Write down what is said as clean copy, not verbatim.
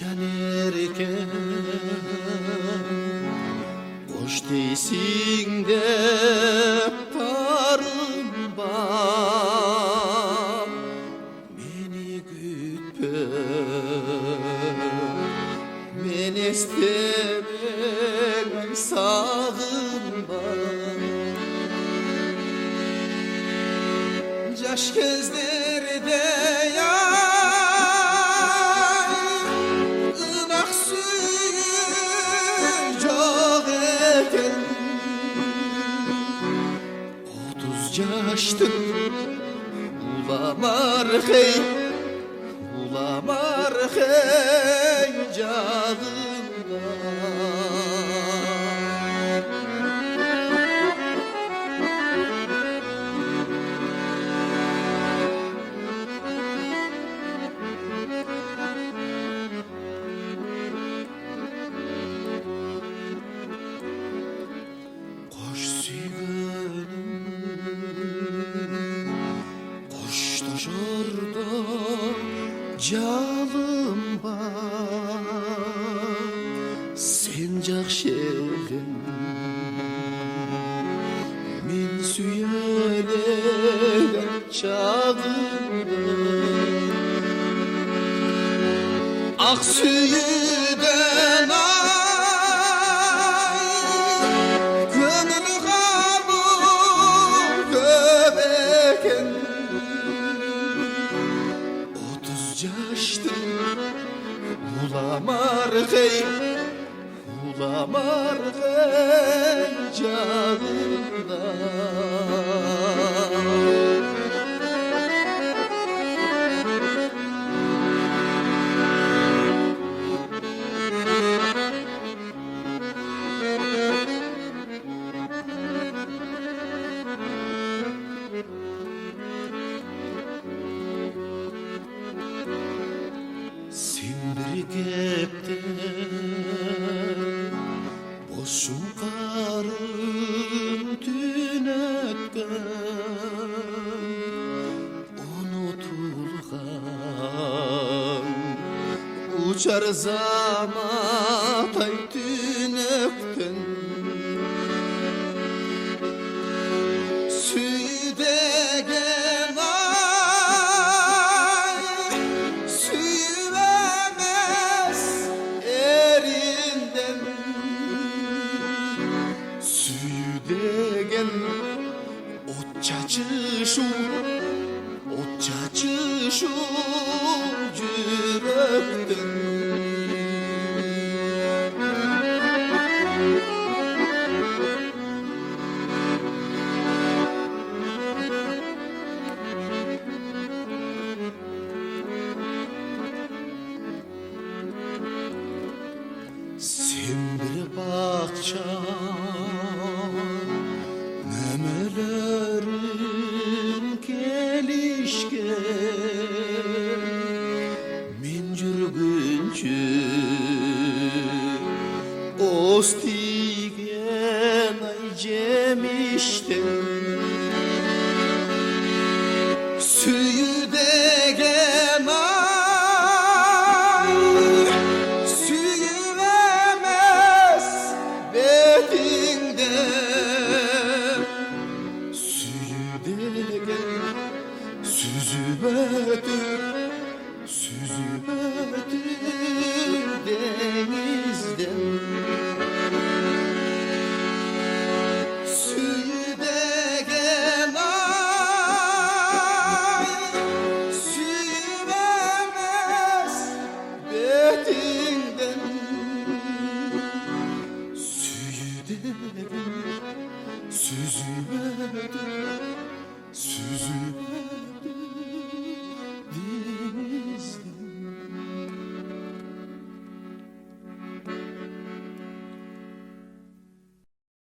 erken boş değilsin de tarım bak beni gütme beni istemem sağınma yaş gözlerde yaştın bulamar hey bulamar hey canımda koş sigarım orada canım var sen cakşerim min süyeler çağımda ak süyüden gönül kabul göbeken yaştın bulamar hey bulamar hey canımda Sindirgepte boşum karım tünekten unutulgan uçar zamatay tünekten ot çaçışu yürekten sen bir bakçan memelerim gelişken min jürgünçü ostigen ay jemişten süyü degen ay süyülemez betinden süzüvedir denizden suyu degen ay süzülemez betinden suyu degen süzüvedir